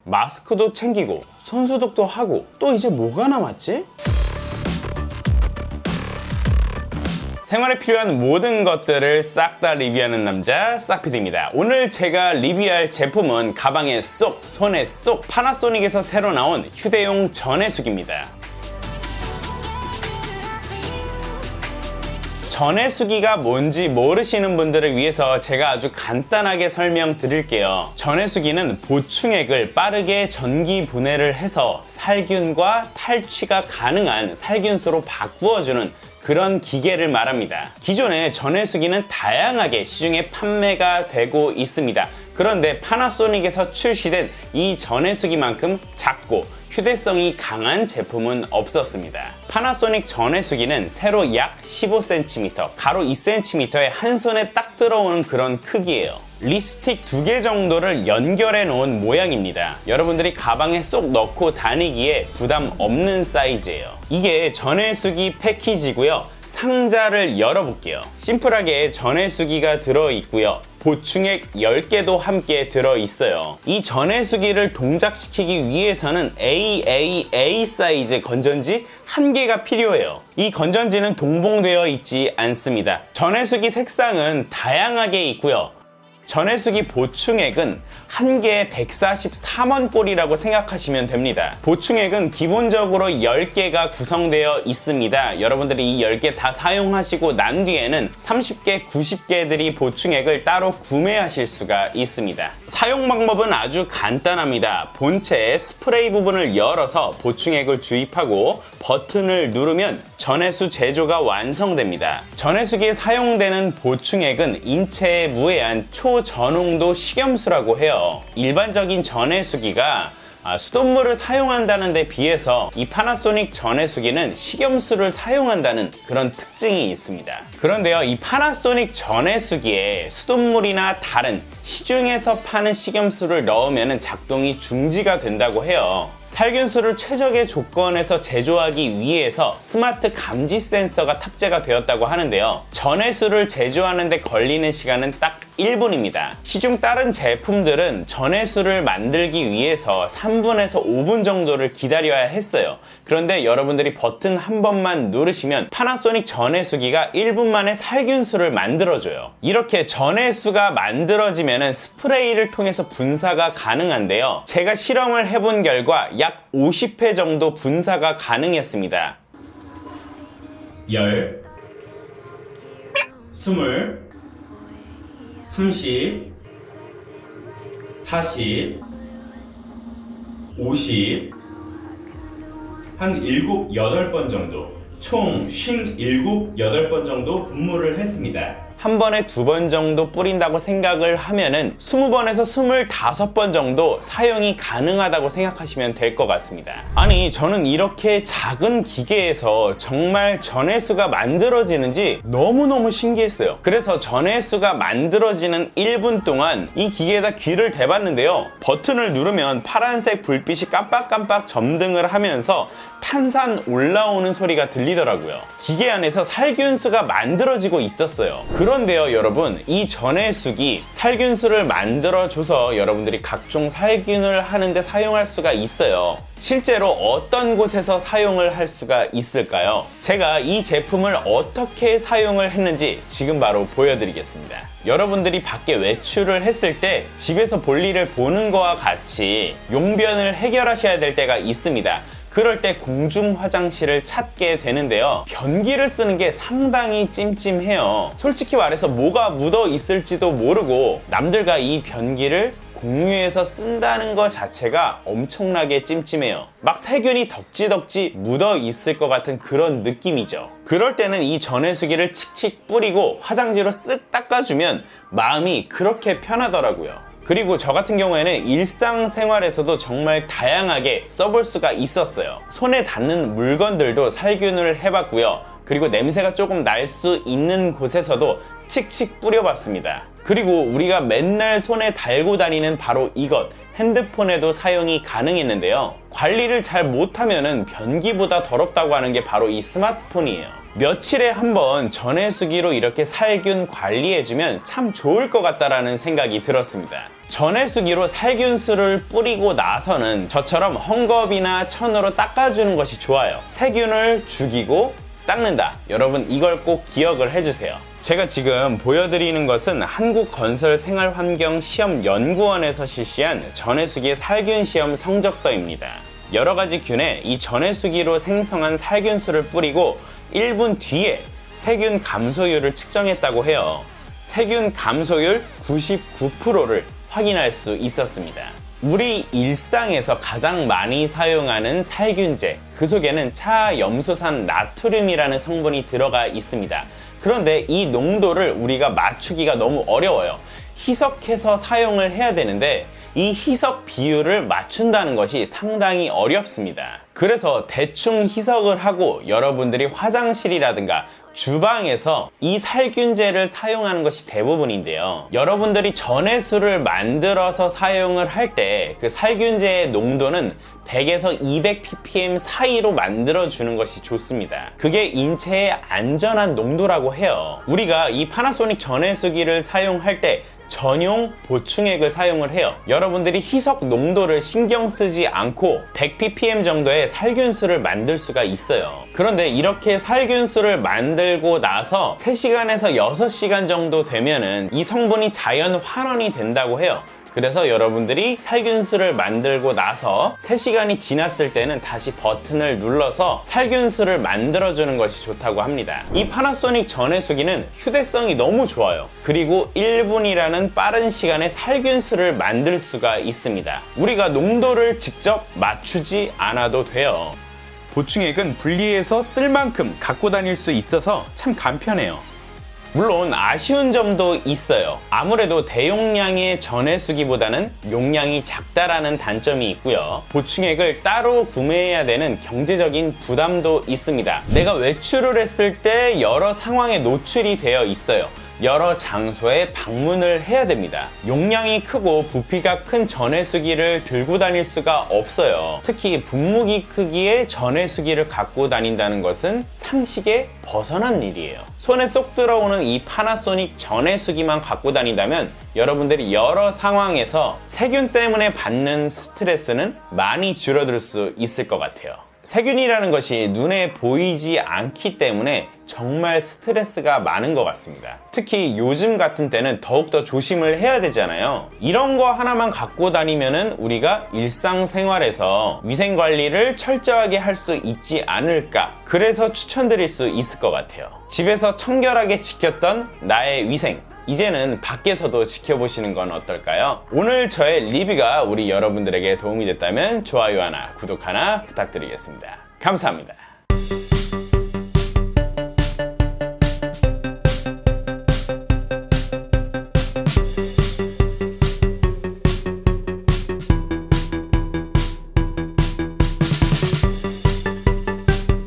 마스크도 챙기고 손소독도 하고 또 이제 뭐가 남았지? 생활에 필요한 모든 것들을 싹 다 리뷰하는 남자 싹피디입니다. 오늘 제가 리뷰할 제품은 가방에 쏙, 손에 쏙 파나소닉에서 새로 나온 휴대용 전해수기입니다. 전해수기가 뭔지 모르시는 분들을 위해서 제가 아주 간단하게 설명드릴게요. 전해수기는 보충액을 빠르게 전기 분해를 해서 살균과 탈취가 가능한 살균수로 바꾸어주는 그런 기계를 말합니다. 기존의 전해수기는 다양하게 시중에 판매가 되고 있습니다. 그런데 파나소닉에서 출시된 이 전해수기만큼 작고 휴대성이 강한 제품은 없었습니다. 파나소닉 전해수기는 세로 약 15cm, 가로 2cm의 한 손에 딱 들어오는 그런 크기예요. 립스틱 2개 정도를 연결해 놓은 모양입니다. 여러분들이 가방에 쏙 넣고 다니기에 부담 없는 사이즈예요. 이게 전해수기 패키지고요. 상자를 열어볼게요. 심플하게 전해수기가 들어있고요. 보충액 10개도 함께 들어있어요. 이 전해수기를 동작시키기 위해서는 AAA 사이즈 건전지 1개가 필요해요. 이 건전지는 동봉되어 있지 않습니다. 전해수기 색상은 다양하게 있고요. 전해수기 보충액은 한 개에 144만 꼴이라고 생각하시면 됩니다. 보충액은 기본적으로 10개가 구성되어 있습니다. 여러분들이 이 10개 다 사용하시고 난 뒤에는 30개, 90개들이 보충액을 따로 구매하실 수가 있습니다. 사용 방법은 아주 간단합니다. 본체 스프레이 부분을 열어서 보충액을 주입하고 버튼을 누르면 전해수 제조가 완성됩니다. 전해수기에 사용되는 보충액은 인체에 무해한 초저농도 식염수라고 해요. 일반적인 전해수기가 수돗물을 사용한다는 데 비해서 이 파나소닉 전해수기는 식염수를 사용한다는 그런 특징이 있습니다. 그런데요, 이 파나소닉 전해수기에 수돗물이나 다른 시중에서 파는 식염수를 넣으면 작동이 중지가 된다고 해요. 살균수를 최적의 조건에서 제조하기 위해서 스마트 감지 센서가 탑재가 되었다고 하는데요. 전해수를 제조하는 데 걸리는 시간은 딱 1분입니다. 시중 다른 제품들은 전해수를 만들기 위해서 3분에서 5분 정도를 기다려야 했어요. 그런데 여러분들이 버튼 한 번만 누르시면 파나소닉 전해수기가 1분 만에 살균수를 만들어줘요. 이렇게 전해수가 만들어지면 스프레이를 통해서 분사가 가능한데요. 제가 실험을 해본 결과 약 50회 정도 분사가 가능했습니다. 10, 20, 30, 40, 50, 한 7, 8번 정도, 총 57, 8번 정도 분무를 했습니다. 한 번에 2번 정도 뿌린다고 생각을 하면은 20번에서 25번 정도 사용이 가능하다고 생각하시면 될 것 같습니다. 아니, 저는 이렇게 작은 기계에서 정말 전해수가 만들어지는지 너무너무 신기했어요. 그래서 전해수가 만들어지는 1분 동안 이 기계에다 귀를 대봤는데요. 버튼을 누르면 파란색 불빛이 깜빡깜빡 점등을 하면서 탄산 올라오는 소리가 들리더라고요. 기계 안에서 살균수가 만들어지고 있었어요. 그런데요, 여러분, 이 전해수기 살균수를 만들어줘서 여러분들이 각종 살균을 하는데 사용할 수가 있어요. 실제로 어떤 곳에서 사용을 할 수가 있을까요? 제가 이 제품을 어떻게 사용을 했는지 지금 바로 보여드리겠습니다. 여러분들이 밖에 외출을 했을 때 집에서 볼일을 보는 거와 같이 용변을 해결하셔야 될 때가 있습니다. 그럴 때 공중 화장실을 찾게 되는데요. 변기를 쓰는 게 상당히 찜찜해요. 솔직히 말해서 뭐가 묻어 있을지도 모르고 남들과 이 변기를 공유해서 쓴다는 것 자체가 엄청나게 찜찜해요. 막 세균이 덕지덕지 묻어 있을 것 같은 그런 느낌이죠. 그럴 때는 이 전해수기를 칙칙 뿌리고 화장지로 쓱 닦아주면 마음이 그렇게 편하더라고요. 그리고 저 같은 경우에는 일상생활에서도 정말 다양하게 써볼 수가 있었어요. 손에 닿는 물건들도 살균을 해봤고요. 그리고 냄새가 조금 날 수 있는 곳에서도 칙칙 뿌려봤습니다. 그리고 우리가 맨날 손에 달고 다니는 바로 이것, 핸드폰에도 사용이 가능했는데요. 관리를 잘 못하면은 변기보다 더럽다고 하는 게 바로 이 스마트폰이에요. 며칠에 한 번 전해수기로 이렇게 살균 관리해주면 참 좋을 것 같다라는 생각이 들었습니다. 전해수기로 살균수를 뿌리고 나서는 저처럼 헝겊이나 천으로 닦아주는 것이 좋아요. 세균을 죽이고 닦는다. 여러분 이걸 꼭 기억을 해주세요. 제가 지금 보여드리는 것은 한국건설생활환경시험연구원에서 실시한 전해수기 살균시험 성적서입니다. 여러 가지 균에 이 전해수기로 생성한 살균수를 뿌리고 1분 뒤에 세균 감소율을 측정했다고 해요. 세균 감소율 99%를 확인할 수 있었습니다. 우리 일상에서 가장 많이 사용하는 살균제, 그 속에는 차염소산 나트륨이라는 성분이 들어가 있습니다. 그런데 이 농도를 우리가 맞추기가 너무 어려워요. 희석해서 사용을 해야 되는데 이 희석 비율을 맞춘다는 것이 상당히 어렵습니다. 그래서 대충 희석을 하고 여러분들이 화장실이라든가 주방에서 이 살균제를 사용하는 것이 대부분인데요. 여러분들이 전해수를 만들어서 사용을 할 때 그 살균제의 농도는 100에서 200ppm 사이로 만들어주는 것이 좋습니다. 그게 인체에 안전한 농도라고 해요. 우리가 이 파나소닉 전해수기를 사용할 때 전용 보충액을 사용을 해요. 여러분들이 희석 농도를 신경 쓰지 않고 100ppm 정도의 살균수를 만들 수가 있어요. 그런데 이렇게 살균수를 만들고 나서 3시간에서 6시간 정도 되면은 이 성분이 자연 환원이 된다고 해요. 그래서 여러분들이 살균수를 만들고 나서 3시간이 지났을 때는 다시 버튼을 눌러서 살균수를 만들어주는 것이 좋다고 합니다. 이 파나소닉 전해수기는 휴대성이 너무 좋아요. 그리고 1분이라는 빠른 시간에 살균수를 만들 수가 있습니다. 우리가 농도를 직접 맞추지 않아도 돼요. 보충액은 분리해서 쓸 만큼 갖고 다닐 수 있어서 참 간편해요. 물론 아쉬운 점도 있어요. 아무래도 대용량의 전해수기보다는 용량이 작다라는 단점이 있고요. 보충액을 따로 구매해야 되는 경제적인 부담도 있습니다. 내가 외출을 했을 때 여러 상황에 노출이 되어 있어요. 여러 장소에 방문을 해야 됩니다. 용량이 크고 부피가 큰 전해수기를 들고 다닐 수가 없어요. 특히 분무기 크기의 전해수기를 갖고 다닌다는 것은 상식에 벗어난 일이에요. 손에 쏙 들어오는 이 파나소닉 전해수기만 갖고 다닌다면 여러분들이 여러 상황에서 세균 때문에 받는 스트레스는 많이 줄어들 수 있을 것 같아요. 세균이라는 것이 눈에 보이지 않기 때문에 정말 스트레스가 많은 것 같습니다. 특히 요즘 같은 때는 더욱더 조심을 해야 되잖아요. 이런 거 하나만 갖고 다니면은 우리가 일상생활에서 위생관리를 철저하게 할 수 있지 않을까, 그래서 추천드릴 수 있을 것 같아요. 집에서 청결하게 지켰던 나의 위생, 이제는 밖에서도 지켜보시는 건 어떨까요? 오늘 저의 리뷰가 우리 여러분들에게 도움이 됐다면 좋아요 하나, 구독 하나 부탁드리겠습니다. 감사합니다.